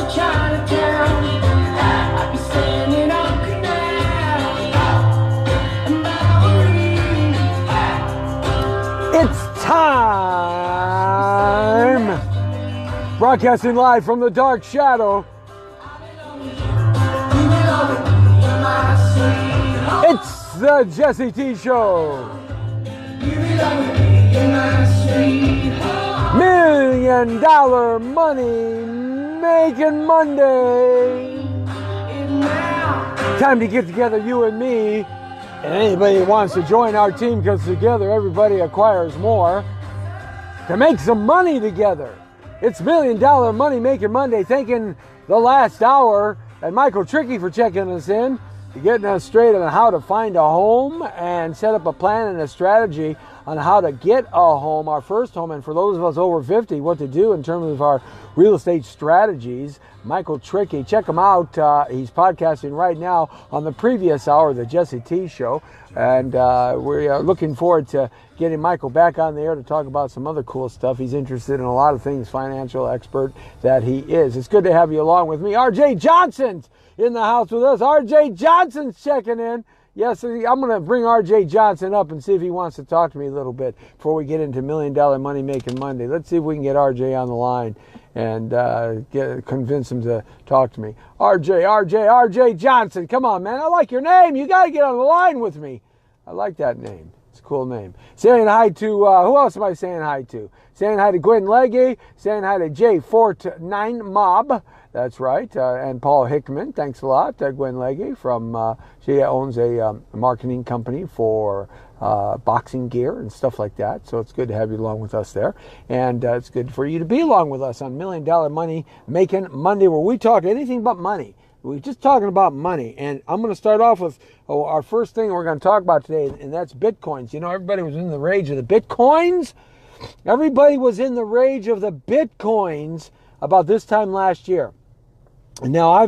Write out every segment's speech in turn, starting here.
It's time! Broadcasting live from the dark shadow. It's the Jesse T Show. $1 Million Money Making Monday. Time to get together, you and me. And anybody who wants to join our team, because together everybody acquires more, to make some money together. It's $1 Million Money Making Monday. Thanking the last hour and Michael Tricky for checking us in, getting us straight on how to find a home and set up a plan and a strategy on how to get a home, our first home, and for those of us over 50, what to do in terms of our real estate strategies. Michael Tricky, check him out. He's podcasting right now on the previous hour of the Jesse T Show, and we're looking forward to getting Michael back on the air to talk about some other cool stuff. He's interested in a lot of things, financial expert that he is. It's good to have you along with me. RJ Johnson's in the house with us. RJ Johnson's checking in. Yes, I'm going to bring RJ Johnson up and see if he wants to talk to me a little bit before we get into $1 Million Money Making Monday. Let's see if we can get RJ on the line and convince him to talk to me. RJ Johnson, come on, man. I like your name. You got to get on the line with me. I like that name. It's a cool name. Saying hi to, who else am I saying hi to? Saying hi to Gwen Legge, saying hi to J49 Mob. That's right, and Paul Hickman. Thanks a lot, Gwen Legge from. She owns a marketing company for boxing gear and stuff like that. So it's good to have you along with us there, and it's good for you to be along with us on $1 Million Money Making Monday, where we talk anything but money. We're just talking about money, and I'm going to start off with our first thing we're going to talk about today, and that's Bitcoins. You know, everybody was in the rage of the Bitcoins. Everybody was in the rage of the Bitcoins about this time last year. Now, I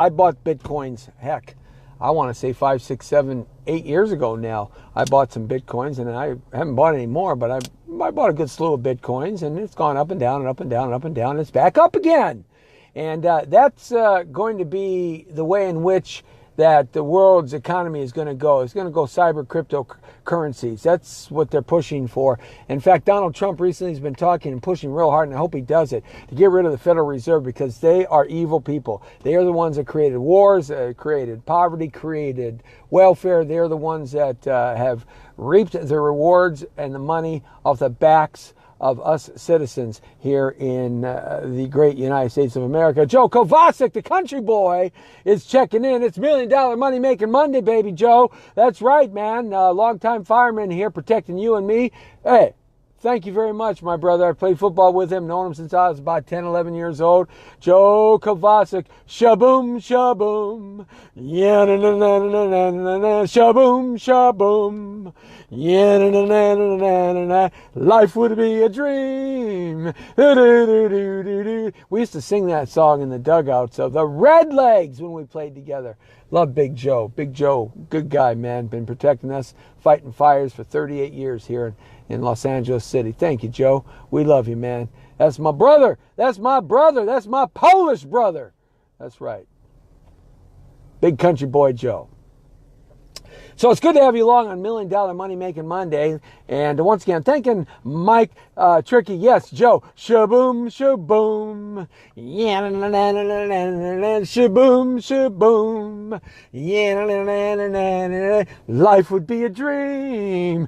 bought Bitcoins, heck, I want to say 5, 6, 7, 8 years ago now. I bought some Bitcoins, and I haven't bought any more, but I bought a good slew of Bitcoins, and it's gone up and down and up and down and up and down. And it's back up again. And that's going to be the way in which that the world's economy is going to go. It's going to go cyber cryptocurrencies. That's what they're pushing for. In fact, Donald Trump recently has been talking and pushing real hard, and I hope he does it, to get rid of the Federal Reserve, because they are evil people. They are the ones that created wars, created poverty, created welfare. They are the ones that have reaped the rewards and the money off the backs of us citizens here in the great United States of America. Joe Kovacic, the country boy, is checking in. It's $1 Million Money Making Monday, baby, Joe. That's right, man. Longtime fireman here protecting you and me. Hey, thank you very much, my brother. I played football with him, known him since I was about 10, 11 years old. Joe Kovacic, shaboom, shaboom. Yeah, na na na na na na na, shaboom, shaboom. Yeah, na na na na na na na. Life would be a dream. We used to sing that song in the dugouts of the Red Legs when we played together. Love Big Joe. Big Joe, good guy, man. Been protecting us, fighting fires for 38 years here in Los Angeles City. Thank you, Joe. We love you, man. That's my brother. That's my brother. That's my Polish brother. That's right. Big country boy Joe. So it's good to have you along on $1 Million Money Making Monday. And once again, thanking Mike Tricky. Yes, Joe. Shaboom, shaboom. Yeah, na na na na na na. Shaboom, shaboom. Yeah, na na na na na na. Life would be a dream.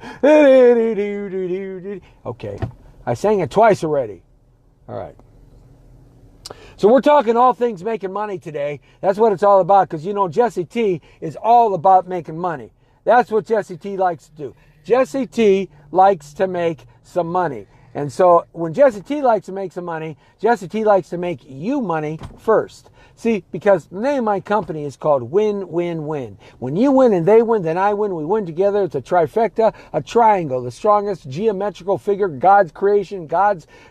Okay, I sang it twice already. All right. So we're talking all things making money today. That's what it's all about, because you know Jesse T is all about making money. That's what Jesse T likes to do. Jesse T likes to make some money. And so when Jesse T likes to make some money, Jesse T likes to make you money first. See, because the name of my company is called Win, Win, Win. When you win and they win, then I win. We win together. It's a trifecta, a triangle, the strongest geometrical figure God's creation.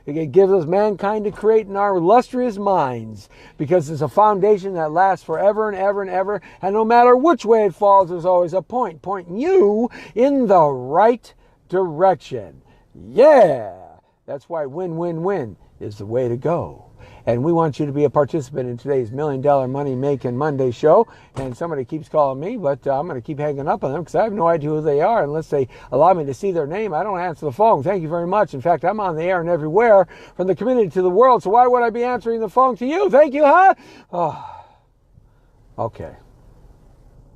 It gives us mankind to create in our illustrious minds, because it's a foundation that lasts forever and ever and ever. And no matter which way it falls, there's always a point pointing you in the right direction. Yeah, that's why win, win, win is the way to go. And we want you to be a participant in today's $1 Million Money Making Monday show. And somebody keeps calling me, but I'm going to keep hanging up on them because I have no idea who they are unless they allow me to see their name. I don't answer the phone. Thank you very much. In fact, I'm on the air and everywhere from the community to the world. So why would I be answering the phone to you? Thank you, huh? Oh, okay.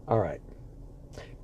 All right.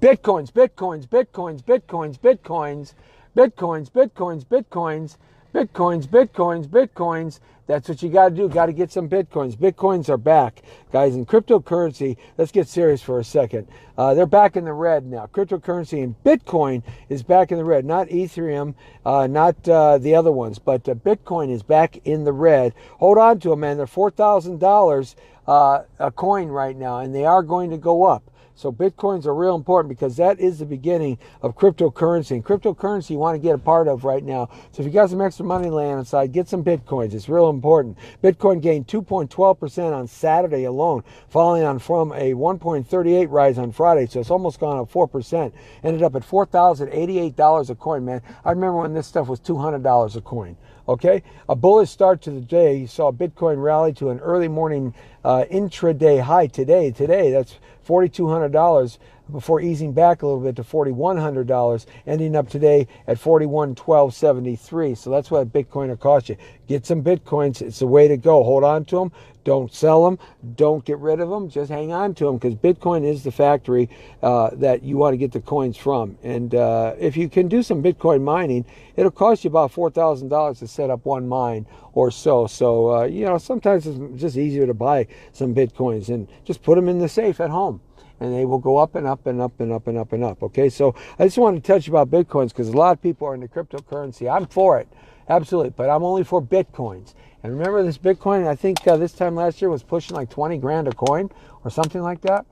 Bitcoins, bitcoins, bitcoins, bitcoins, bitcoins, bitcoins, bitcoins, bitcoins, bitcoins, bitcoins, bitcoins. That's what you got to do. Got to get some bitcoins. Bitcoins are back, guys. In cryptocurrency, let's get serious for a second. They're back in the red now. Cryptocurrency and Bitcoin is back in the red. Not Ethereum, not the other ones, but Bitcoin is back in the red. Hold on to them, man. They're $4,000 a coin right now, and they are going to go up. So Bitcoins are real important because that is the beginning of cryptocurrency. And cryptocurrency you want to get a part of right now. So if you got some extra money laying aside, get some Bitcoins. It's real important. Bitcoin gained 2.12% on Saturday alone, falling on from a 1.38 rise on Friday. So it's almost gone up 4%. Ended up at $4,088 a coin, man. I remember when this stuff was $200 a coin. Okay, a bullish start to the day. You saw Bitcoin rally to an early morning intraday high today. That's $4,200 before easing back a little bit to $4,100, ending up today at $41,1273. So that's what Bitcoin will cost you. Get some Bitcoins. It's the way to go. Hold on to them. Don't sell them. Don't get rid of them. Just hang on to them because Bitcoin is the factory that you want to get the coins from. And if you can do some Bitcoin mining, it'll cost you about $4,000 to set up one mine or so. So, sometimes it's just easier to buy some Bitcoins and just put them in the safe at home. And they will go up and up and up and up and up and up. Okay, so I just want to touch about Bitcoins because a lot of people are into cryptocurrency. I'm for it, absolutely, but I'm only for Bitcoins. And remember this Bitcoin, I think this time last year was pushing like 20 grand a coin or something like that.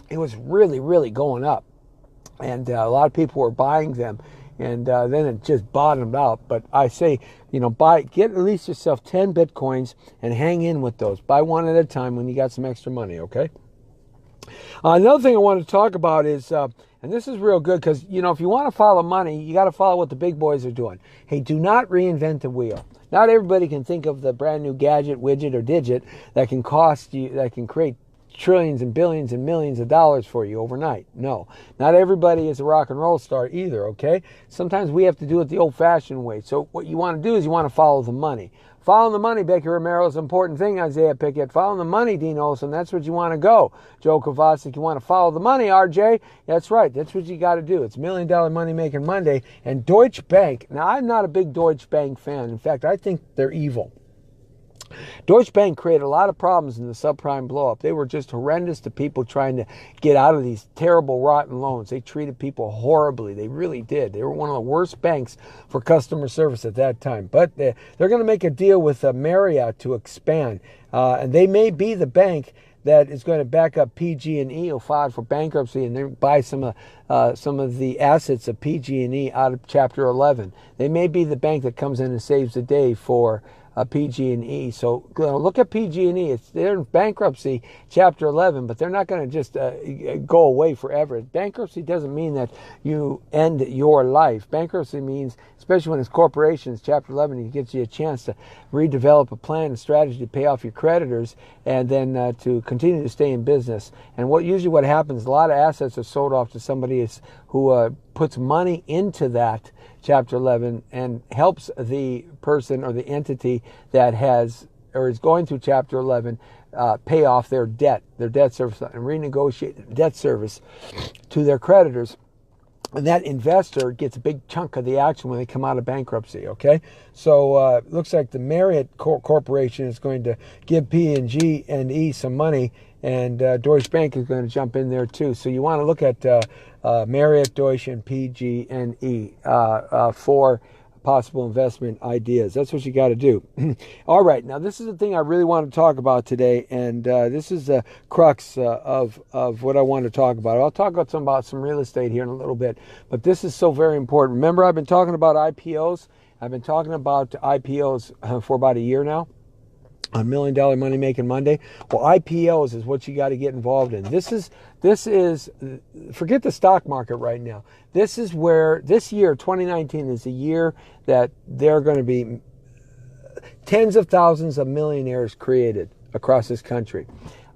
It was really, really going up. And a lot of people were buying them. And then it just bottomed out. But I say, get at least yourself 10 Bitcoins and hang in with those. Buy one at a time when you got some extra money, okay? Another thing I want to talk about is, and this is real good because, if you want to follow money, you got to follow what the big boys are doing. Hey, do not reinvent the wheel. Not everybody can think of the brand new gadget, widget, or digit that can cost you, that can create trillions and billions and millions of dollars for you overnight. No, not everybody is a rock and roll star either, okay? Sometimes we have to do it the old-fashioned way. So what you want to do is you want to follow the money. Follow the money, Becky Romero, is an important thing, Isaiah Pickett. Follow the money, Dean Olson. That's what you want to go. Joe Kovacic, you want to follow the money, RJ. That's right. That's what you got to do. It's $1 Million Money Making Monday. And Deutsche Bank, now I'm not a big Deutsche Bank fan. In fact, I think they're evil. Deutsche Bank created a lot of problems in the subprime blow-up. They were just horrendous to people trying to get out of these terrible, rotten loans. They treated people horribly. They really did. They were one of the worst banks for customer service at that time. But they're going to make a deal with Marriott to expand. And they may be the bank that is going to back up PG&E, who filed for bankruptcy, and then buy some of the assets of PG&E out of Chapter 11. They may be the bank that comes in and saves the day for PG&E. So look at PG&E. They're in bankruptcy, Chapter 11, but they're not going to just go away forever. Bankruptcy doesn't mean that you end your life. Bankruptcy means, especially when it's corporations, Chapter 11, it gives you a chance to redevelop a plan and strategy to pay off your creditors and then to continue to stay in business. And usually what happens, a lot of assets are sold off to somebody who puts money into that Chapter 11 and helps the person or the entity that has or is going through Chapter 11 pay off their debt service, and renegotiate debt service to their creditors. And that investor gets a big chunk of the action when they come out of bankruptcy, okay? So it looks like the Marriott Corporation is going to give P&G&E some money, and Deutsche Bank is going to jump in there too. So you want to look at Marriott, Deutsche, and PG&E for possible investment ideas. That's what you got to do. All right, now this is the thing I really want to talk about today, and this is the crux of what I want to talk about. I'll talk about some real estate here in a little bit, but this is so very important. Remember, I've been talking about IPOs. I've been talking about IPOs for about a year now. on $1 Million Money Making Monday? Well, IPOs is what you got to get involved in. This is forget the stock market right now. This is where this year, 2019, is a year that there are going to be tens of thousands of millionaires created across this country.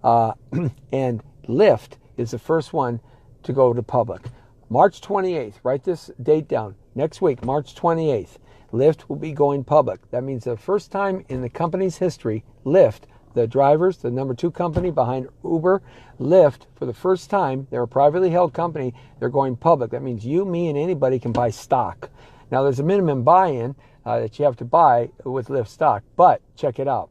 And Lyft is the first one to go to public. March 28th, write this date down. Next week, March 28th. Lyft will be going public. That means the first time in the company's history, Lyft, the drivers, the number 2 company behind Uber, Lyft, for the first time, they're a privately held company, they're going public. That means you, me, and anybody can buy stock. Now, there's a minimum buy-in that you have to buy with Lyft stock, but check it out.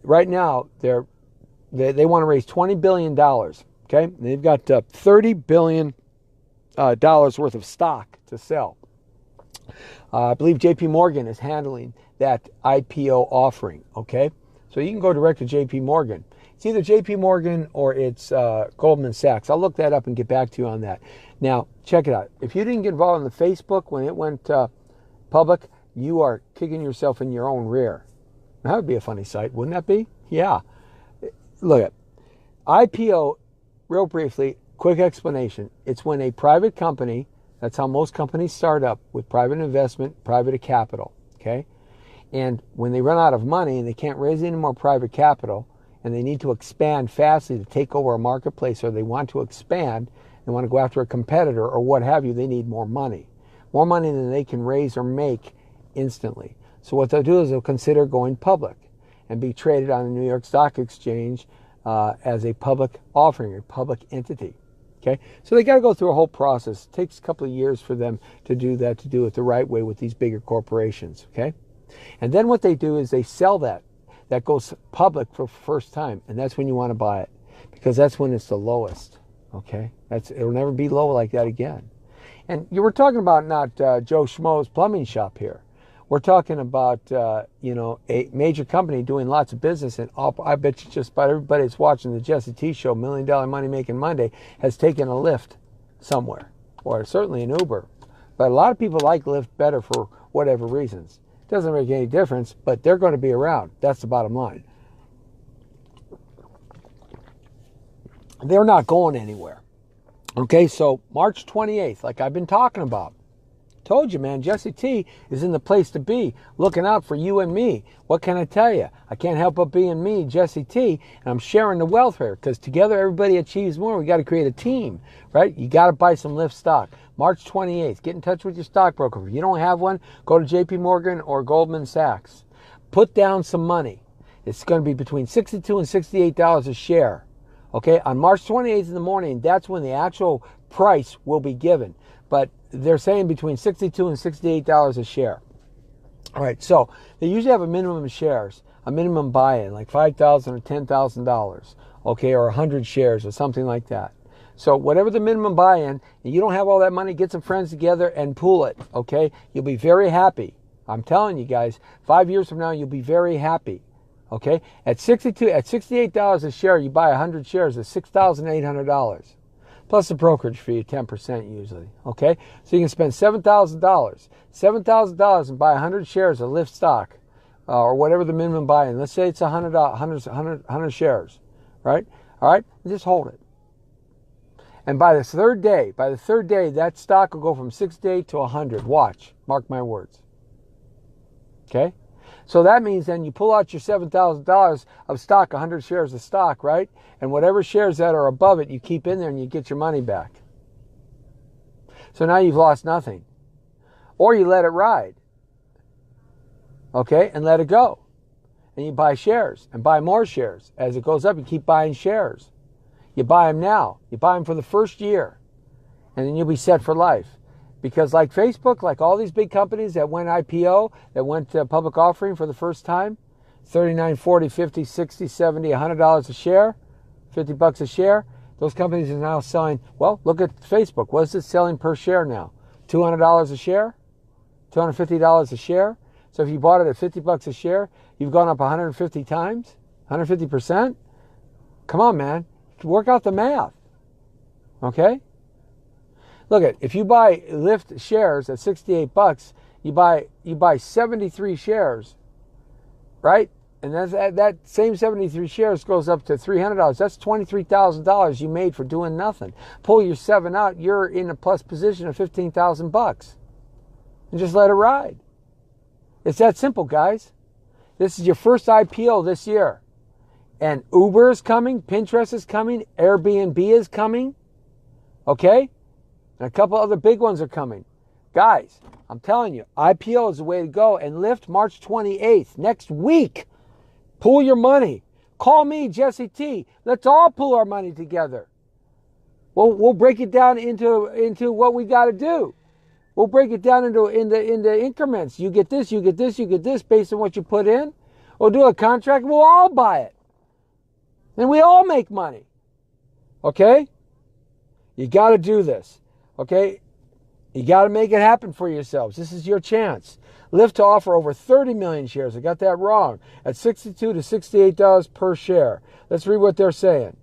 Right now, they want to raise $20 billion, okay? They've got $30 billion worth of stock to sell. I believe JP Morgan is handling that IPO offering, okay? So you can go direct to JP Morgan. It's either JP Morgan or it's Goldman Sachs. I'll look that up and get back to you on that. Now, check it out. If you didn't get involved in the Facebook when it went public, you are kicking yourself in your own rear. That would be a funny sight, wouldn't that be? Yeah. Look at IPO, real briefly, quick explanation. It's when a private company, that's how most companies start up, with private investment, private capital, okay? And when they run out of money and they can't raise any more private capital and they need to expand fastly to take over a marketplace, or they want to expand, they want to go after a competitor or what have you, they need more money. More money than they can raise or make instantly. So what they'll do is they'll consider going public and be traded on the New York Stock Exchange as a public offering, a public entity. Okay, so they got to go through a whole process. It takes a couple of years for them to do that, to do it the right way with these bigger corporations. Okay, and then what they do is they sell that. That goes public for the first time, and that's when you want to buy it, because that's when it's the lowest. Okay, it'll never be low like that again. And you were talking about not Joe Schmo's plumbing shop here. We're talking about a major company doing lots of business, and I bet you just about everybody that's watching the Jesse T Show, $1 Million Money Making Monday, has taken a Lyft somewhere, or certainly an Uber. But a lot of people like Lyft better for whatever reasons. It doesn't make any difference, but they're going to be around. That's the bottom line. They're not going anywhere. Okay, so March 28th, like I've been talking about. Told you, man, Jesse T is in the place to be, looking out for you and me. What can I tell you? I can't help but being me, Jesse T, and I'm sharing the wealth here, because together everybody achieves more. We got to create a team, right? You got to buy some Lyft stock. March 28th, get in touch with your stockbroker. If you don't have one, go to JP Morgan or Goldman Sachs. Put down some money. It's going to be between $62 and $68 a share. Okay, on March 28th in the morning, that's when the actual price will be given. But they're saying between $62 and $68 a share. All right, so they usually have a minimum of shares, a minimum buy-in, like $5,000 or $10,000, okay, or 100 shares or something like that. So whatever the minimum buy-in, and you don't have all that money, get some friends together and pool it, okay? You'll be very happy. I'm telling you guys, 5 years from now, you'll be very happy, okay? At $68 a share, you buy 100 shares at $6,800. Plus the brokerage fee, 10% usually, okay? So you can spend $7,000. $7,000 and buy 100 shares of Lyft stock, or whatever the minimum buy-in. Let's say it's 100 shares, right? All right, just hold it. And by the third day, that stock will go from 68 to 100. Watch, mark my words. Okay? So that means then you pull out your $7,000 of stock, 100 shares of stock, right? And whatever shares that are above it, you keep in there and you get your money back. So now you've lost nothing. Or you let it ride. Okay? And let it go. And you buy shares and buy more shares. As it goes up, you keep buying shares. You buy them now. You buy them for the first year. And then you'll be set for life. Because like Facebook, like all these big companies that went IPO, that went to public offering for the first time, $39, $40, $50, $60, $70, $100 a share, $50 a share, those companies are now selling, well, look at Facebook. What is it selling per share now? $200 a share? $250 a share? So if you bought it at $50 a share, you've gone up 150 times? 150%? Come on, man. Work out the math. Okay? Look at, if you buy Lyft shares at $68, you buy 73 shares, right? And that same 73 shares goes up to $300. That's $23,000 you made for doing nothing. Pull your 7 out, you're in a plus position of $15,000. And just let it ride. It's that simple, guys. This is your first IPO this year. And Uber is coming, Pinterest is coming, Airbnb is coming. Okay? And a couple other big ones are coming. Guys, I'm telling you, IPO is the way to go. And Lyft March 28th, next week. Pool your money. Call me, Jesse T. Let's all pool our money together. We'll break it down into what we got to do. We'll break it down into increments. You get this, you get this, you get this based on what you put in. We'll do a contract. We'll all buy it. And we all make money. Okay? You got to do this. Okay? You got to make it happen for yourselves. This is your chance. Lyft to offer over 30 million shares. I got that wrong. At $62 to $68 per share. Let's read what they're saying.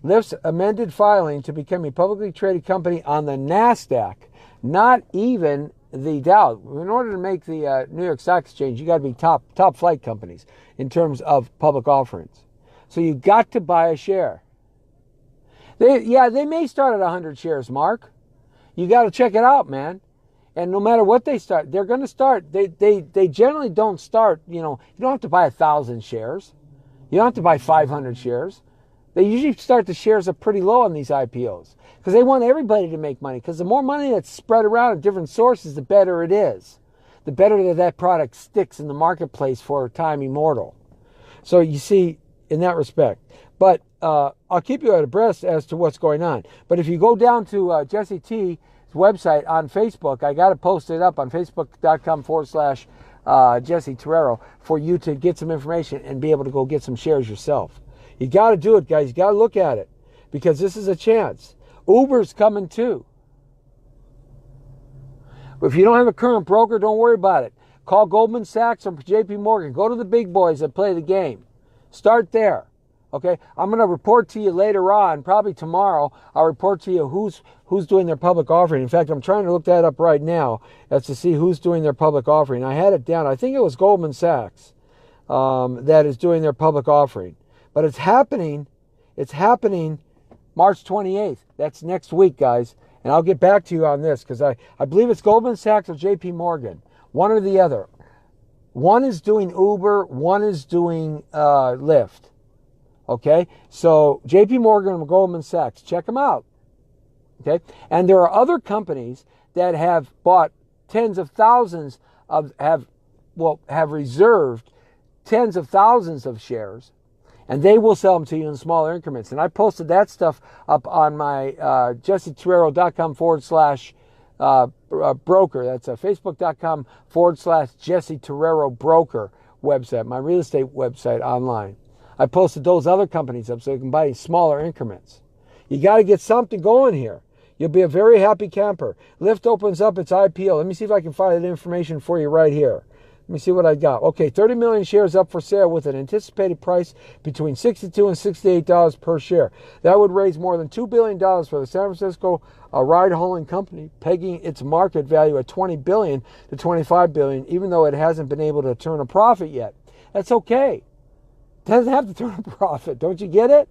Lyft's amended filing to become a publicly traded company on the NASDAQ. Not even the Dow. In order to make the New York Stock Exchange, you got to be top flight companies in terms of public offerings. So you got to buy a share. They may start at 100 shares, Mark. You got to check it out, man. And no matter what they start, they're going to start. They generally don't start, you don't have to buy 1,000 shares. You don't have to buy 500 shares. They usually start the shares up pretty low on these IPOs because they want everybody to make money. Because the more money that's spread around at different sources, the better it is. The better that product sticks in the marketplace for time immortal. So you see, in that respect. But I'll keep you abreast as to what's going on. But if you go down to Jesse T's website on Facebook, I got to post it up on facebook.com/Jesse Terrero for you to get some information and be able to go get some shares yourself. You got to do it, guys. You got to look at it because this is a chance. Uber's coming too. But if you don't have a current broker, don't worry about it. Call Goldman Sachs or JP Morgan. Go to the big boys that play the game. Start there. Okay? I'm going to report to you later on, probably tomorrow. I'll report to you who's doing their public offering. In fact, I'm trying to look that up right now as to see who's doing their public offering. I had it down. I think it was Goldman Sachs that is doing their public offering. But it's happening March 28th. That's next week, guys. And I'll get back to you on this because I believe it's Goldman Sachs or JP Morgan. One or the other. One is doing Uber, one is doing Lyft. Okay? So JP Morgan and Goldman Sachs, check them out. Okay? And there are other companies that have bought tens of thousands have reserved tens of thousands of shares. And they will sell them to you in smaller increments. And I posted that stuff up on my jesseterrero.com/broker. That's facebook.com/Jesse Terrero broker website, my real estate website online. I posted those other companies up so you can buy in smaller increments. You got to get something going here. You'll be a very happy camper. Lyft opens up its IPO. Let me see if I can find that information for you right here. Let me see what I got. Okay, 30 million shares up for sale with an anticipated price between $62 and $68 per share. That would raise more than $2 billion for the San Francisco ride-hauling company, pegging its market value at $20 billion to $25 billion, even though it hasn't been able to turn a profit yet. That's okay. It doesn't have to turn a profit. Don't you get it?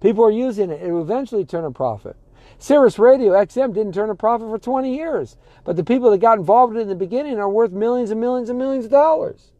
People are using it. It will eventually turn a profit. Sirius Radio XM didn't turn a profit for 20 years. But the people that got involved in the beginning are worth millions and millions and millions of dollars.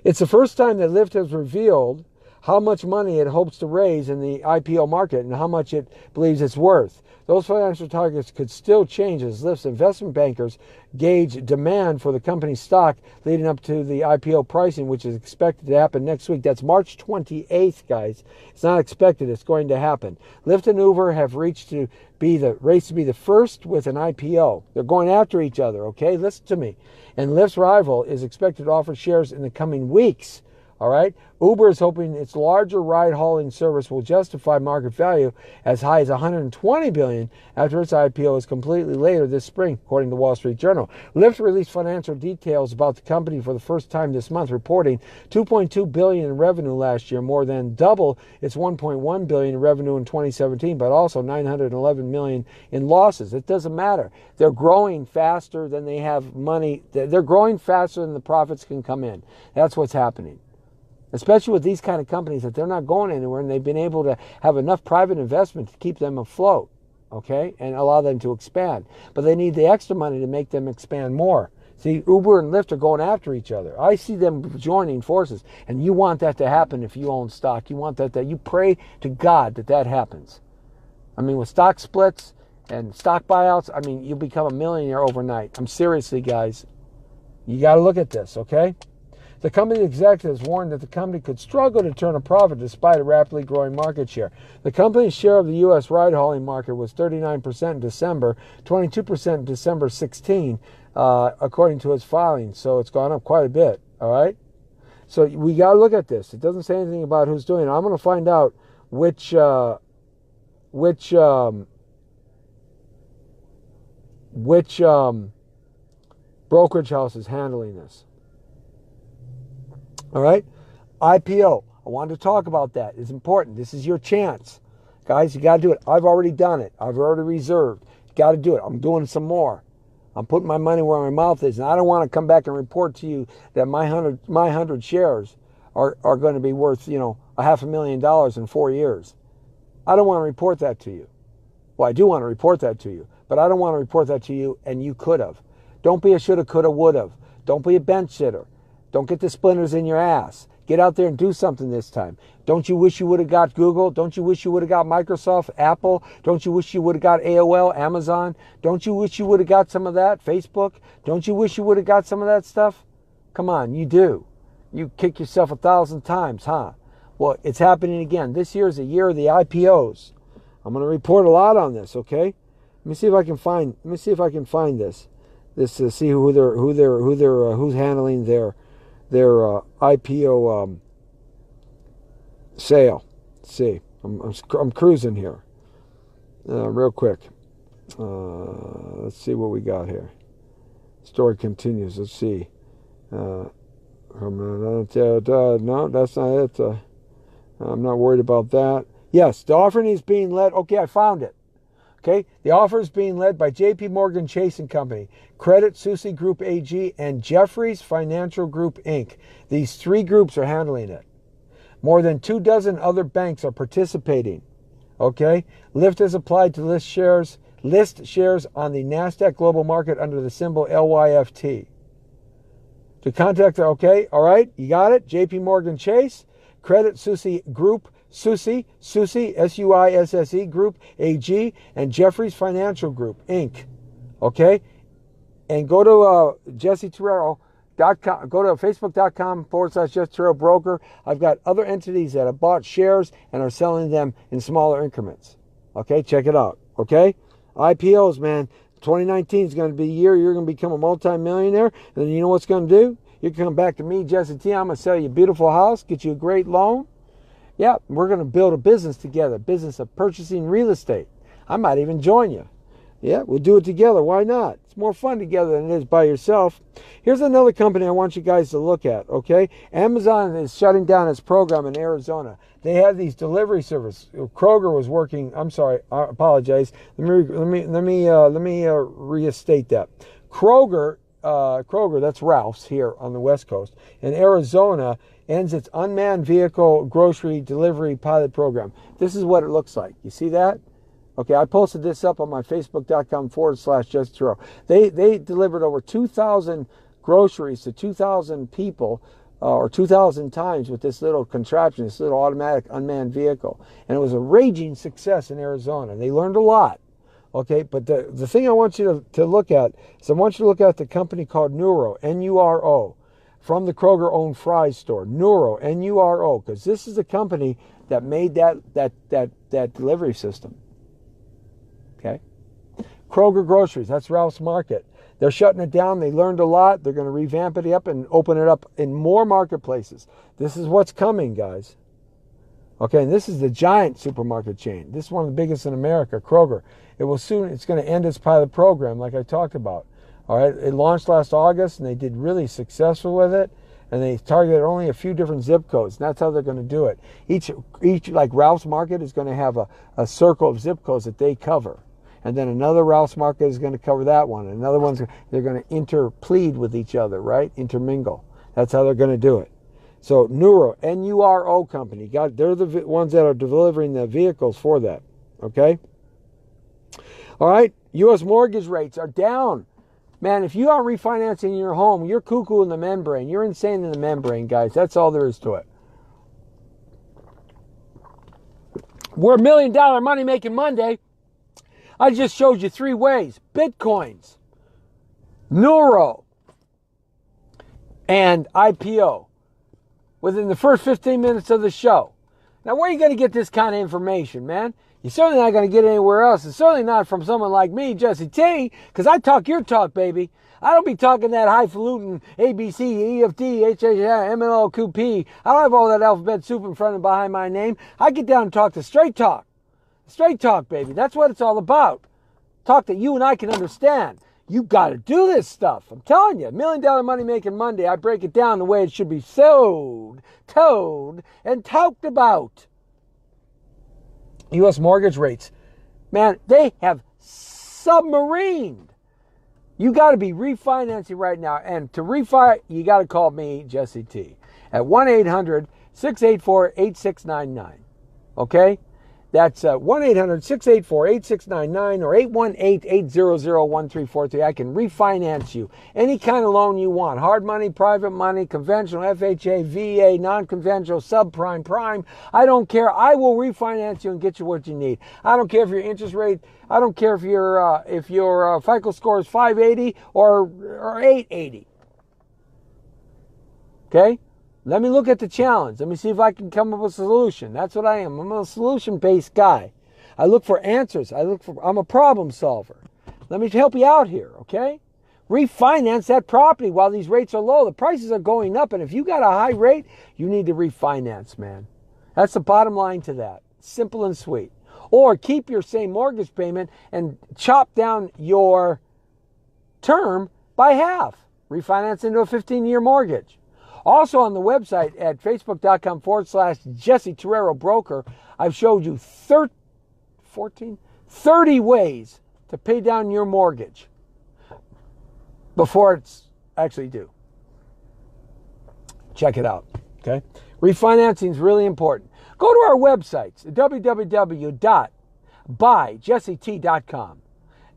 It's the first time that Lyft has revealed how much money it hopes to raise in the IPO market and how much it believes it's worth. Those financial targets could still change as Lyft's investment bankers gauge demand for the company's stock leading up to the IPO pricing, which is expected to happen next week. That's March 28th, guys. It's not expected. It's going to happen. Lyft and Uber have reached to be the race to be the first with an IPO. They're going after each other, okay? Listen to me. And Lyft's rival is expected to offer shares in the coming weeks. All right. Uber is hoping its larger ride-hauling service will justify market value as high as $120 billion after its IPO is completely later this spring, according to Wall Street Journal. Lyft released financial details about the company for the first time this month, reporting $2.2 billion in revenue last year, more than double its $1.1 billion in revenue in 2017, but also $911 million in losses. It doesn't matter. They're growing faster than they have money. They're growing faster than the profits can come in. That's what's happening. especially with these kind of companies that they're not going anywhere and they've been able to have enough private investment to keep them afloat, okay, and allow them to expand. But they need the extra money to make them expand more. See, Uber and Lyft are going after each other. I see them joining forces, and you want that to happen if you own stock. You want that you pray to God that happens. I mean, with stock splits and stock buyouts, I mean, you become a millionaire overnight. I'm seriously, guys. You got to look at this, okay? The company executives warned that the company could struggle to turn a profit despite a rapidly growing market share. The company's share of the U.S. ride-hauling market was 39% in December, 22% in December 16, according to its filings. So it's gone up quite a bit, all right? So we got to look at this. It doesn't say anything about who's doing it. I'm going to find out which brokerage house is handling this. All right? IPO. I wanted to talk about that. It's important. This is your chance. Guys, you got to do it. I've already done it. I've already reserved. You got to do it. I'm doing some more. I'm putting my money where my mouth is. And I don't want to come back and report to you that my 100 shares are going to be worth, $500,000 in 4 years. I don't want to report that to you. Well, I do want to report that to you. But I don't want to report that to you, and you could have. Don't be a shoulda, coulda, would have. Don't be a bench sitter. Don't get the splinters in your ass. Get out there and do something this time. Don't you wish you would have got Google? Don't you wish you would have got Microsoft, Apple? Don't you wish you would have got AOL, Amazon? Don't you wish you would have got some of that, Facebook? Don't you wish you would have got some of that stuff? Come on, you do. You kick yourself 1,000 times, huh? Well, it's happening again. This year is the year of the IPOs. I'm going to report a lot on this, okay? Let me see if I can find this. Who's handling their IPO sale. Let's see, I'm cruising here, real quick. Let's see what we got here. Story continues. Let's see. No, that's not it. I'm not worried about that. Yes, the offering is being led. Okay, I found it. Okay, the offer is being led by J.P. Morgan Chase & Company, Credit Suisse Group AG, and Jefferies Financial Group Inc. These three groups are handling it. More than 24 other banks are participating. Okay, Lyft has applied to list shares on the NASDAQ Global Market under the symbol LYFT. To contact, okay, all right, you got it. J.P. Morgan Chase, Credit Suisse Group, Suisse, S-U-I-S-S-E Group AG, and Jefferies Financial Group Inc. Okay, and go to jesseterrell.com. Go to facebook.com/Jesse Terrell Broker. I've got other entities that have bought shares and are selling them in smaller increments. Okay, check it out. Okay, IPOs, man. 2019 is going to be the year you're going to become a multi-millionaire, and then you know what's going to do? You can come back to me, Jesse T. I'm going to sell you a beautiful house, get you a great loan. Yeah, we're going to build a business together, business of purchasing real estate. I might even join you. Yeah, we'll do it together. Why not? It's more fun together than it is by yourself. Here's another company I want you guys to look at, okay? Amazon is shutting down its program in Arizona. They have these delivery service. Kroger was working. I'm sorry. I apologize. Let me restate that. Kroger, that's Ralph's here on the West Coast, in Arizona, ends its unmanned vehicle grocery delivery pilot program. This is what it looks like. You see that? Okay, I posted this up on my facebook.com/Jesse Terrell. They delivered over 2,000 groceries to 2,000 people or 2,000 times with this little contraption, this little automatic unmanned vehicle. And it was a raging success in Arizona. They learned a lot. Okay, but the thing I want you to look at is I want you to look at the company called Nuro, N-U-R-O, from the Kroger-owned Fry's store. Nuro, N-U-R-O, because this is the company that made that delivery system. Okay, Kroger Groceries, that's Ralph's Market. They're shutting it down. They learned a lot. They're going to revamp it up and open it up in more marketplaces. This is what's coming, guys. Okay, and this is the giant supermarket chain. This is one of the biggest in America, Kroger. It's going to end its pilot program like I talked about. All right, it launched last August, and they did really successful with it. And they targeted only a few different zip codes. And that's how they're going to do it. Each like Ralph's Market is going to have a circle of zip codes that they cover. And then another Ralph's Market is going to cover that one. And another one's, they're going to interplead with each other, right? Intermingle. That's how they're going to do it. So Nuro, N-U-R-O company. They're the ones that are delivering the vehicles for that. Okay? All right? U.S. mortgage rates are down. Man, if you aren't refinancing your home, you're cuckoo in the membrane. You're insane in the membrane, guys. That's all there is to it. We're $1 million money making Monday. I just showed you 3 ways. Bitcoins, Neuro, and IPO within the first 15 minutes of the show. Now, where are you going to get this kind of information, man? You're certainly not going to get it anywhere else. It's certainly not from someone like me, Jesse T, because I talk your talk, baby. I don't be talking that highfalutin ABC, EFT, HHI, MLO, QP. I don't have all that alphabet soup in front and behind my name. I get down and talk the straight talk. Straight talk, baby. That's what it's all about. Talk that you and I can understand. You got to do this stuff. I'm telling you, $1 million money making Monday. I break it down the way it should be sewed, toed, and talked about. U.S. mortgage rates, man, they have submarined. You got to be refinancing right now. And to refi, you got to call me, Jesse T, at 1-800-684-8699. Okay? That's 1-800-684-8699 or 818-800-1343. I can refinance you. Any kind of loan you want. Hard money, private money, conventional, FHA, VA, non-conventional, subprime, prime. I don't care. I will refinance you and get you what you need. I don't care if your interest rate, I don't care if your FICO score is 580 or 880. Okay? Let me look at the challenge. Let me see if I can come up with a solution. That's what I am. I'm a solution-based guy. I look for answers. I'm a problem solver. Let me help you out here, okay? Refinance that property while these rates are low. The prices are going up, and if you got a high rate, you need to refinance, man. That's the bottom line to that. Simple and sweet. Or keep your same mortgage payment and chop down your term by half. Refinance into a 15-year mortgage. Also on the website at facebook.com/Jesse Terrero Broker, I've showed you 30 ways to pay down your mortgage before it's actually due. Check it out, okay? Refinancing is really important. Go to our websites, www.buyjesset.com,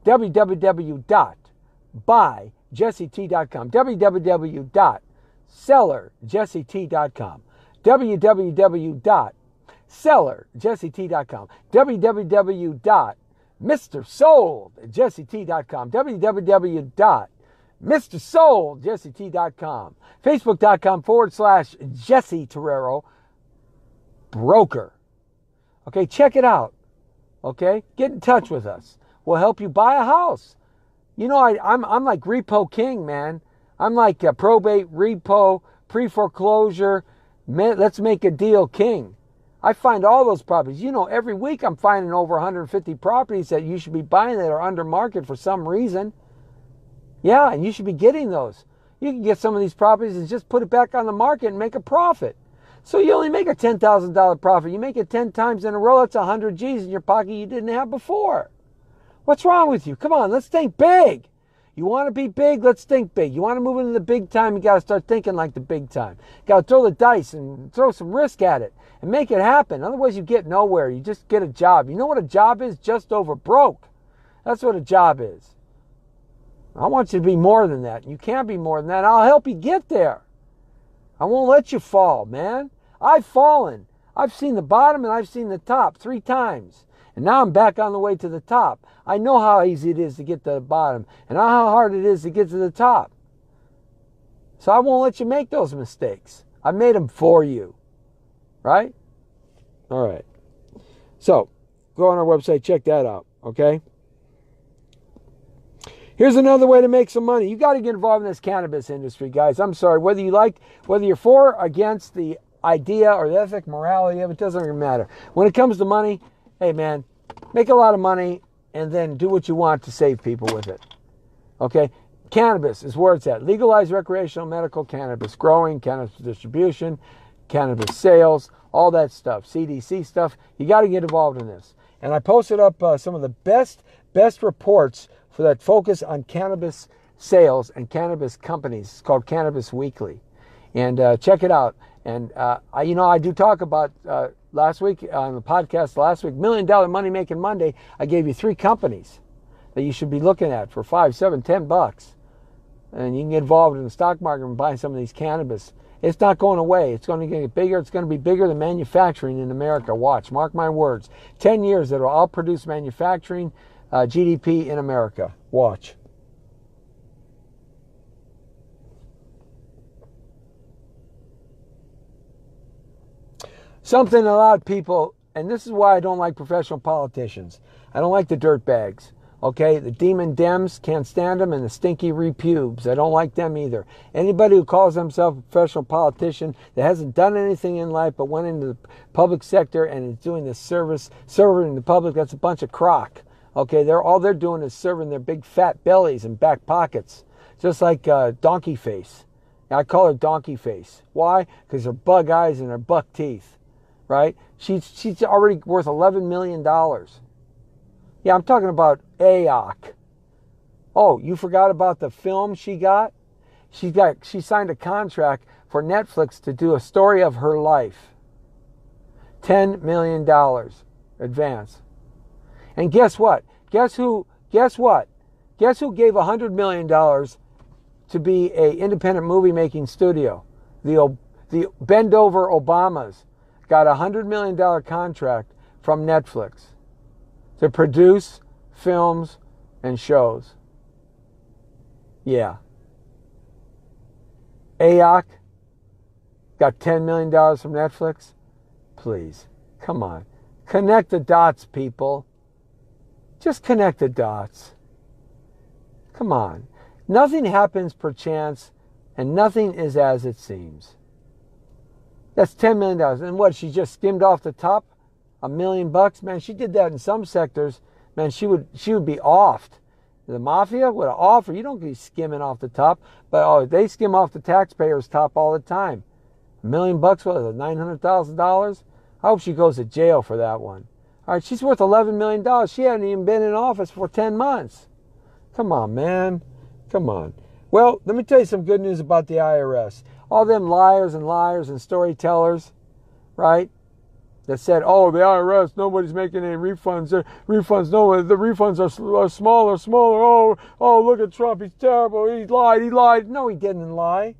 www.buyjesset.com, www.sellerjesset.com, www.sellerjesset.com, www.mrsoldjesset.com, www.mrsoldjesset.com, facebook.com/Jesse Terrero Broker. Okay, check it out. Okay, get in touch with us. We'll help you buy a house. You know, I'm like repo king, man. I'm like a probate, repo, pre-foreclosure, let's make a deal king. I find all those properties. You know, every week I'm finding over 150 properties that you should be buying that are under market for some reason. Yeah, and you should be getting those. You can get some of these properties and just put it back on the market and make a profit. So you only make a $10,000 profit. You make it 10 times in a row, that's 100 G's in your pocket you didn't have before. What's wrong with you? Come on, let's think big. You want to be big? Let's think big. You want to move into the big time? You got to start thinking like the big time. You got to throw the dice and throw some risk at it and make it happen. Otherwise, you get nowhere. You just get a job. You know what a job is? Just over broke. That's what a job is. I want you to be more than that. You can't be more than that. I'll help you get there. I won't let you fall, man. I've fallen. I've seen the bottom and I've seen the top 3 times. And now I'm back on the way to the top. I know how easy it is to get to the bottom and how hard it is to get to the top. So I won't let you make those mistakes. I made them for you. Right? All right. So go on our website, check that out. Okay? Here's another way to make some money. You got to get involved in this cannabis industry, guys. I'm sorry. Whether you're for or against the idea or the ethic, morality of it, doesn't even matter. When it comes to money, hey, man, make a lot of money and then do what you want to save people with it. Okay? Cannabis is where it's at. Legalized recreational medical cannabis growing, cannabis distribution, cannabis sales, all that stuff, CDC stuff. You got to get involved in this. And I posted up some of the best reports for that focus on cannabis sales and cannabis companies. It's called Cannabis Weekly. And check it out. And I do talk about last week on the podcast last week, $1 Million Money Making Monday. I gave you 3 companies that you should be looking at for $5, $7, $10, and you can get involved in the stock market and buy some of these cannabis. It's not going away. It's going to get bigger. It's going to be bigger than manufacturing in America. Watch, mark my words. 10 years it'll all produce manufacturing GDP in America. Watch. Something a lot of people, and this is why I don't like professional politicians. I don't like the dirtbags. Okay, the demon Dems, can't stand them, and the stinky repubes. I don't like them either. Anybody who calls themselves a professional politician that hasn't done anything in life but went into the public sector and is doing this serving the public, that's a bunch of crock. Okay, all they're doing is serving their big fat bellies and back pockets, just like Donkey Face. I call her Donkey Face. Why? Because her bug eyes and her buck teeth, right? She's already worth $11 million. Yeah, I'm talking about AOC. Oh, you forgot about the film she got? She signed a contract for Netflix to do a story of her life. $10 million advance. And guess what? Guess what? Guess who gave $100 million to be an independent movie making studio? The bend over Obamas got a $100 million contract from Netflix to produce films and shows. Yeah. AOC got $10 million from Netflix. Please, come on. Connect the dots, people. Just connect the dots. Come on. Nothing happens per chance, and nothing is as it seems. That's $10 million. And what, she just skimmed off the top? $1 million? Man, she did that in some sectors. Man, she would be offed. The mafia would have offered. You don't be skimming off the top. But they skim off the taxpayers' top all the time. $1 million, what is it, $900,000? I hope she goes to jail for that one. All right, she's worth $11 million. She hadn't even been in office for 10 months. Come on, man. Come on. Well, let me tell you some good news about the IRS. All them liars and storytellers, right? That said, oh, the IRS, nobody's making any refunds. The refunds are smaller. Oh, look at Trump. He's terrible. He lied. No, he didn't lie.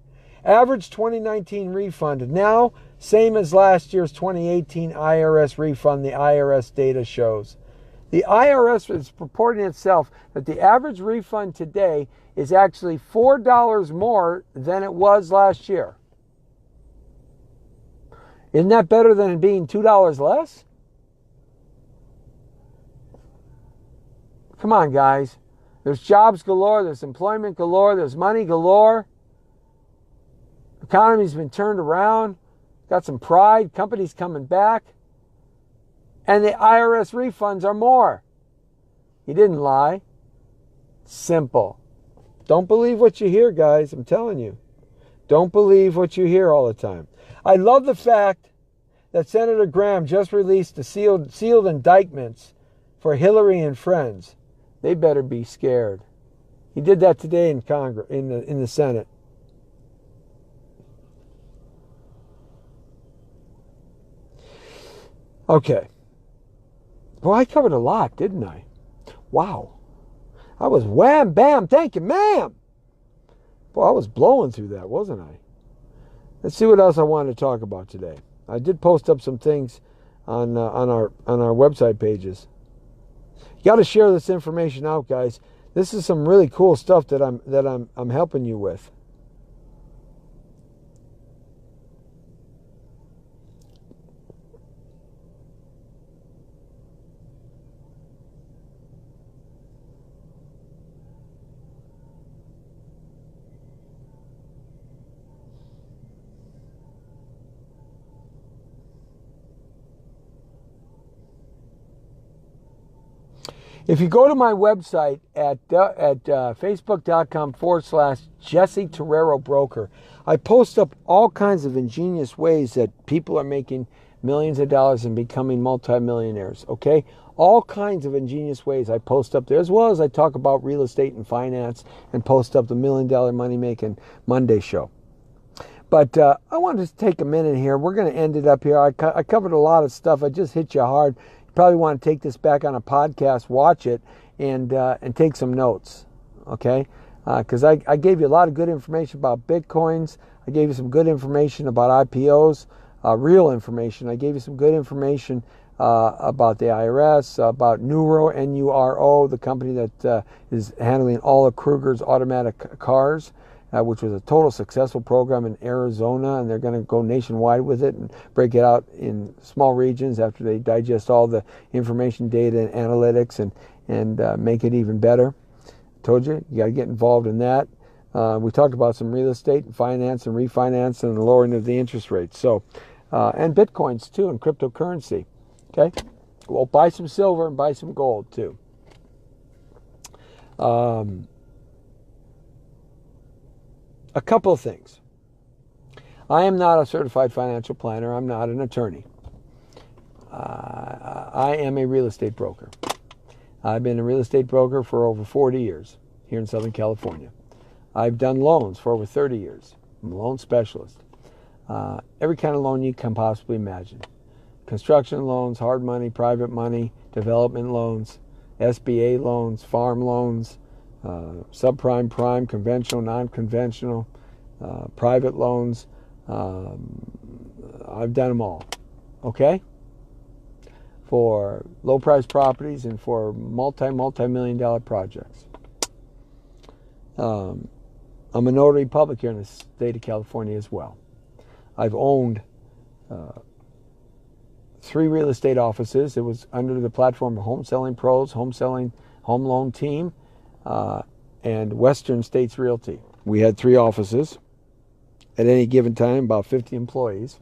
Average 2019 refund. Now, same as last year's 2018 IRS refund, the IRS data shows. The IRS is purporting itself that the average refund today is actually $4 more than it was last year. Isn't that better than it being $2 less? Come on, guys. There's jobs galore. There's employment galore. There's money galore. The economy's been turned around. Got some pride. Companies coming back. And the IRS refunds are more. He didn't lie. Simple. Don't believe what you hear, guys. I'm telling you. Don't believe what you hear all the time. I love the fact that Senator Graham just released the sealed indictments for Hillary and friends. They better be scared. He did that today in Congress, in the Senate. Okay. Well, I covered a lot, didn't I? Wow. I was wham, bam, thank you, ma'am. Boy, I was blowing through that, wasn't I? Let's see what else I wanted to talk about today. I did post up some things on our website pages. You got to share this information out, guys. This is some really cool stuff that I'm helping you with. If you go to my website at facebook.com/Jesse Terrero Broker, I post up all kinds of ingenious ways that people are making millions of dollars and becoming multimillionaires, okay? All kinds of ingenious ways I post up there, as well as I talk about real estate and finance and post up the $1 Million Money Making Monday show. But I wanted to take a minute here. We're going to end it up here. I covered a lot of stuff. I just hit you hard. You probably want to take this back on a podcast, watch it, and take some notes, okay? Because I gave you a lot of good information about Bitcoins. I gave you some good information about IPOs, real information. I gave you some good information about the IRS, about Nuro, N-U-R-O, the company that is handling all of Kruger's automatic cars, which was a total successful program in Arizona, and they're going to go nationwide with it and break it out in small regions after they digest all the information, data, and analytics and make it even better. Told you got to get involved in that. We talked about some real estate and finance and refinance and the lowering of the interest rates. So, and Bitcoins too, and cryptocurrency. Okay, well, buy some silver and buy some gold too. A couple of things. I am not a certified financial planner. I'm not an attorney. I am a real estate broker. I've been a real estate broker for over 40 years here in Southern California. I've done loans for over 30 years. I'm a loan specialist. Every kind of loan you can possibly imagine. Construction loans, hard money, private money, development loans, SBA loans, farm loans, subprime, prime, conventional, non-conventional, private loans. I've done them all. Okay? For low-priced properties and for multi-million dollar projects. I'm a notary public here in the state of California as well. I've owned 3 real estate offices. It was under the platform of Home Selling Pros, Home Loan Team, and Western States Realty. We had 3 offices at any given time, about 50 employees.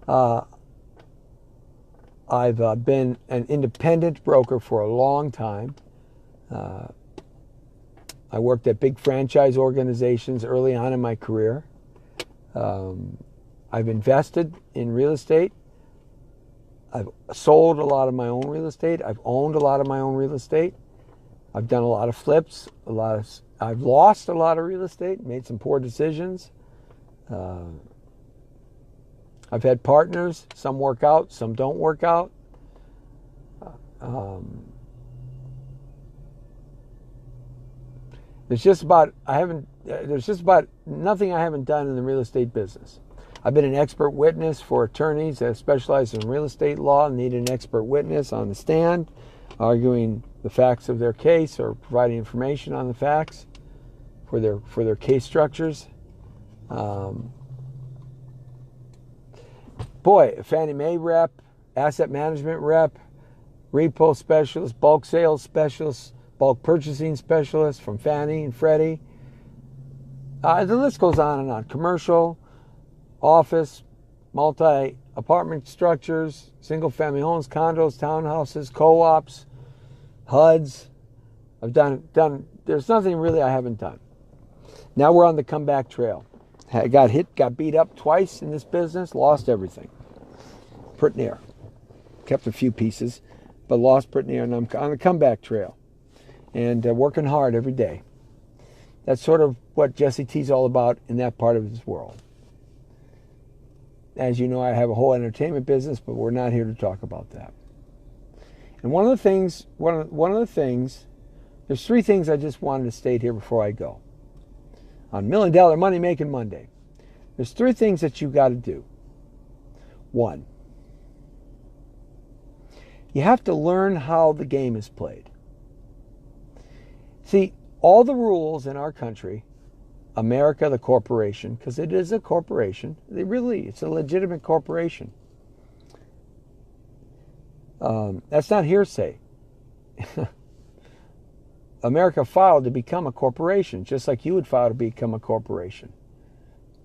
I've been an independent broker for a long time. I worked at big franchise organizations early on in my career. I've invested in real estate. I've sold a lot of my own real estate. I've owned a lot of my own real estate. I've done a lot of flips. I've lost a lot of real estate, made some poor decisions. I've had partners. Some work out, some don't work out. There's just about nothing I haven't done in the real estate business. I've been an expert witness for attorneys that specialize in real estate law and need an expert witness on the stand, arguing the facts of their case or providing information on the facts for their case structures. Fannie Mae rep, asset management rep, repo specialist, bulk sales specialist, bulk purchasing specialist from Fannie and Freddie. The list goes on and on. Commercial, office, multi-apartment structures, single-family homes, condos, townhouses, co-ops, HUDs. I've done. There's nothing really I haven't done. Now we're on the comeback trail. I got beat up twice in this business, lost everything. Pretty near. Kept a few pieces, but lost pretty near, and I'm on the comeback trail. And working hard every day. That's sort of what Jesse T's all about in that part of his world. As you know, I have a whole entertainment business, but we're not here to talk about that. And one of the things, there's 3 things I just wanted to state here before I go. On $1 Million Money Making Monday, there's 3 things that you got to do. 1, you have to learn how the game is played. See, all the rules in our country, America, the corporation, because it is a corporation, it's a legitimate corporation. That's not hearsay. America filed to become a corporation, just like you would file to become a corporation.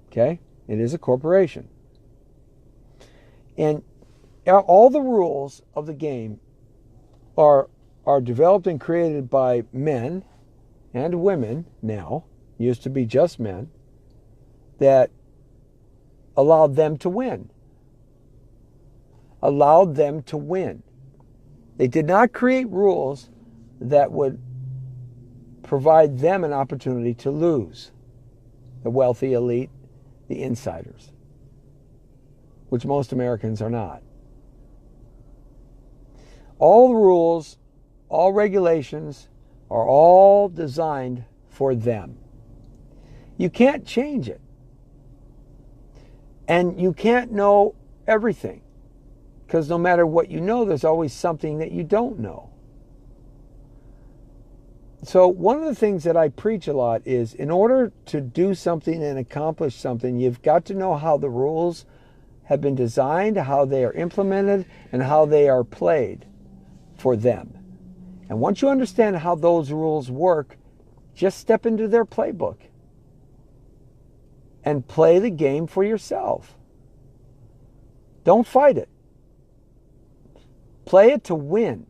Okay? It is a corporation. And all the rules of the game are developed and created by men and women now, used to be just men, that allowed them to win. Allowed them to win. They did not create rules that would provide them an opportunity to lose. the wealthy elite, the insiders, which most Americans are not. All the rules, all regulations are all designed for them. You can't change it. And you can't know everything, because no matter what you know, there's always something that you don't know. So one of the things that I preach a lot is, in order to do something and accomplish something, you've got to know how the rules have been designed, how they are implemented, and how they are played for them. And once you understand how those rules work, just step into their playbook and play the game for yourself. Don't fight it. Play it to win.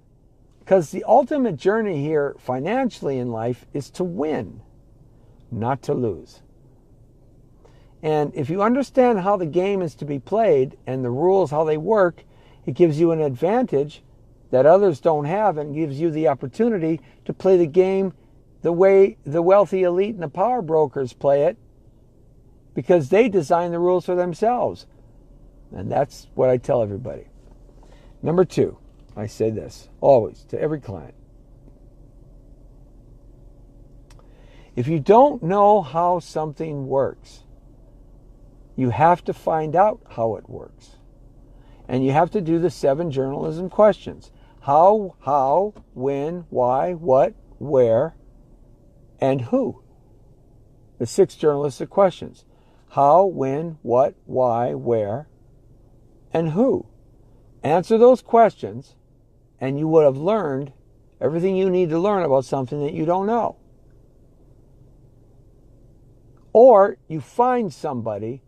Because the ultimate journey here financially in life is to win, not to lose. And if you understand how the game is to be played and the rules, how they work, it gives you an advantage that others don't have, and gives you the opportunity to play the game the way the wealthy elite and the power brokers play it, because they design the rules for themselves. And that's what I tell everybody. Number 2, I say this always to every client. If you don't know how something works, you have to find out how it works. And you have to do the 7 journalism questions. How, when, why, what, where, and who. The 6 journalistic questions. How, when, what, why, where, and who. Answer those questions, and you would have learned everything you need to learn about something that you don't know. Or you find somebody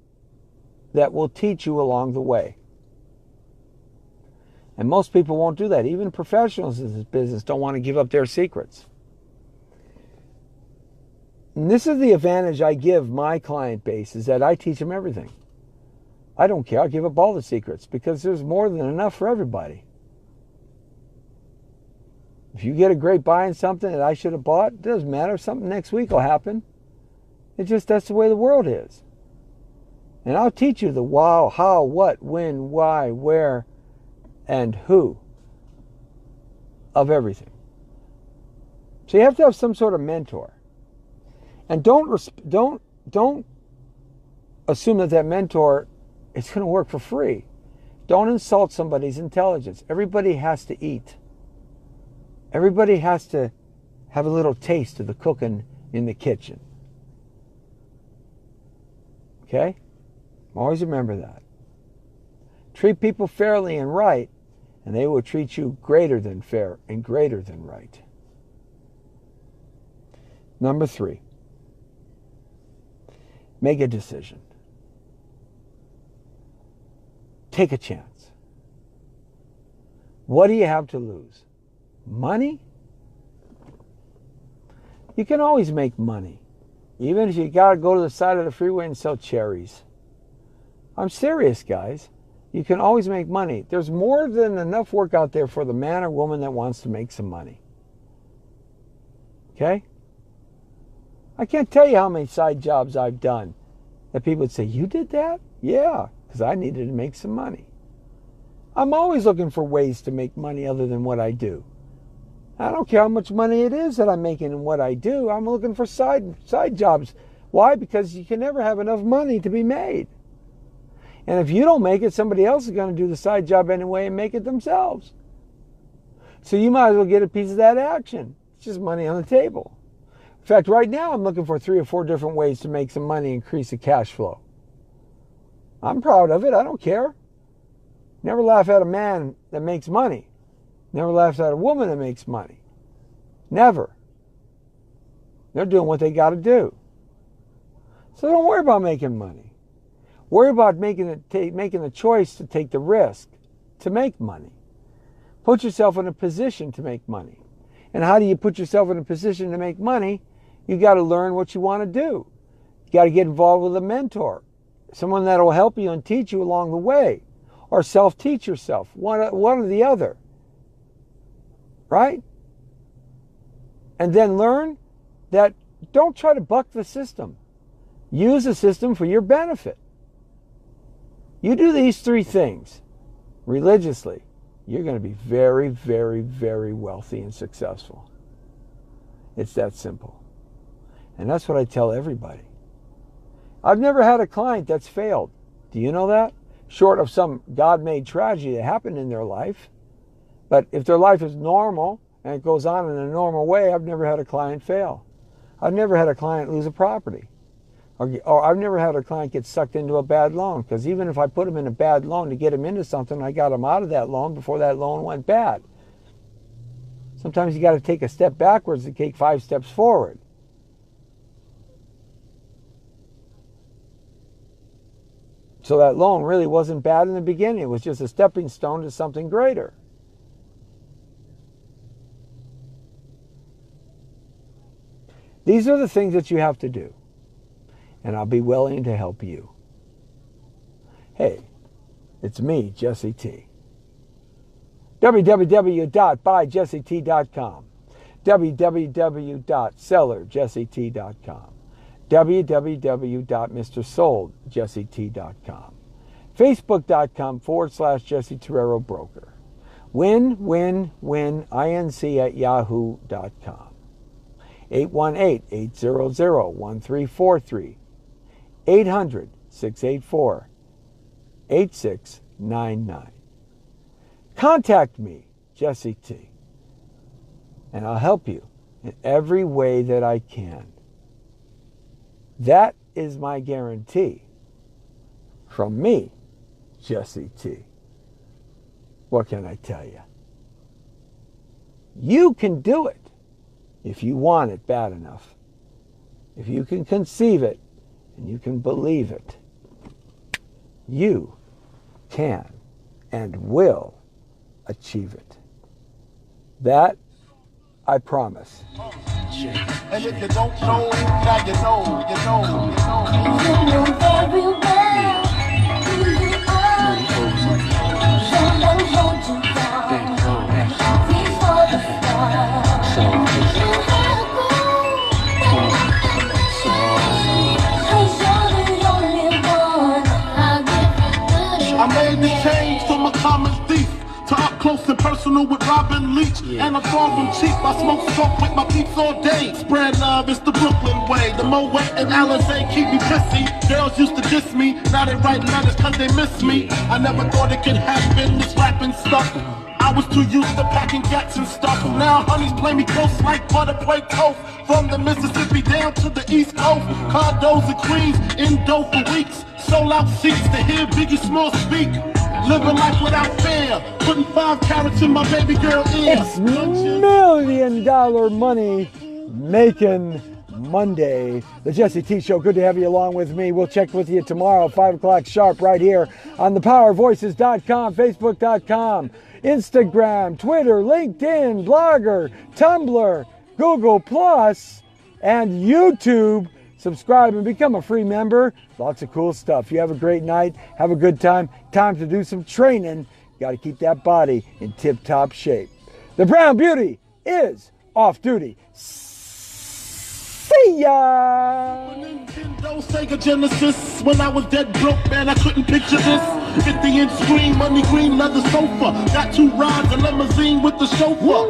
that will teach you along the way. And most people won't do that. Even professionals in this business don't want to give up their secrets. And this is the advantage I give my client base, is that I teach them everything. I don't care. I'll give up all the secrets, because there's more than enough for everybody. If you get a great buy in something that I should have bought, it doesn't matter. Something next week will happen. That's the way the world is. And I'll teach you the wow, how, what, when, why, where, and who of everything. So you have to have some sort of mentor. And don't assume that mentor is going to work for free. Don't insult somebody's intelligence. Everybody has to eat. Everybody has to have a little taste of the cooking in the kitchen. Okay? Always remember that. Treat people fairly and right, and they will treat you greater than fair and greater than right. Number 3, make a decision. Take a chance. What do you have to lose? Money? You can always make money, even if you got to go to the side of the freeway and sell cherries. I'm serious, guys. You can always make money. There's more than enough work out there for the man or woman that wants to make some money. Okay? I can't tell you how many side jobs I've done that people would say, "You did that?" Yeah, because I needed to make some money. I'm always looking for ways to make money other than what I do. I don't care how much money it is that I'm making in what I do. I'm looking for side jobs. Why? Because you can never have enough money to be made. And if you don't make it, somebody else is going to do the side job anyway and make it themselves. So you might as well get a piece of that action. It's just money on the table. In fact, right now I'm looking for 3 or 4 different ways to make some money, increase the cash flow. I'm proud of it. I don't care. Never laugh at a man that makes money. Never laugh at a woman that makes money. Never. They're doing what they got to do. So don't worry about making money. Worry about making the choice to take the risk to make money. Put yourself in a position to make money. And how do you put yourself in a position to make money? You got to learn what you want to do. You got to get involved with a mentor, someone that will help you and teach you along the way, or self-teach yourself, one or the other, right? And then learn that don't try to buck the system. use the system for your benefit. You do these 3 things religiously, you're going to be very, very, very wealthy and successful. It's that simple. And that's what I tell everybody. I've never had a client that's failed. Do you know that? Short of some God-made tragedy that happened in their life. But if their life is normal and it goes on in a normal way, I've never had a client fail. I've never had a client lose a property. Or I've never had a client get sucked into a bad loan, because even if I put them in a bad loan to get them into something, I got them out of that loan before that loan went bad. Sometimes you got to take a step backwards to take 5 steps forward. So that loan really wasn't bad in the beginning. It was just a stepping stone to something greater. These are the things that you have to do. And I'll be willing to help you. Hey, it's me, Jesse T. www.buyjesset.com, www.sellerjesset.com, www.mrsoldjesset.com, facebook.com/Jesse Terrero Broker, winwinwinINC@yahoo.com, 818-800-1343, 800-684-8699. Contact me, Jesse T, and I'll help you in every way that I can. That is my guarantee from me, Jesse T. What can I tell you? You can do it if you want it bad enough. If you can conceive it and you can believe it, you can and will achieve it. That I promise. And if you don't know, now you know, you know, you know. You know very well who you are. Someone hold you down before the start. You gotta go. 'Cause you're the only one. I'll give you good I made the change from a common thief to up close and personal with Robin Leach. And I'm far from cheap. I smoke smoke with my peeps all day. Spread love, it's the Brooklyn way. The Moet and Alizé keep me pissy. Girls used to diss me, now they write letters cause they miss me. I never thought it could happen, this rapping stuff. I was too used to packing gats and stuff. Now honeys play me close like butter play toast. From the Mississippi down to the East Coast. Condos and Queens, in dough for weeks. Sold out seats to hear Biggie Smalls speak. Living life without fear, putting 5 carats in my baby girl ear. It's $1 million money making Monday. The Jesse T Show. Good to have you along with me. We'll check with you tomorrow, 5 o'clock sharp, right here on thepowervoices.com, facebook.com, Instagram, Twitter, LinkedIn, Blogger, Tumblr, Google Plus, and YouTube. Subscribe and become a free member. Lots of cool stuff. You have a great night. Have a good time. Time to do some training. Got to keep that body in tip-top shape. The Brown Beauty is off duty. See ya! Nintendo, Sega Genesis. When I was dead broke, man, I couldn't picture this. 50-inch screen, money green, leather sofa. Got 2 rides, a limousine with the chauffeur.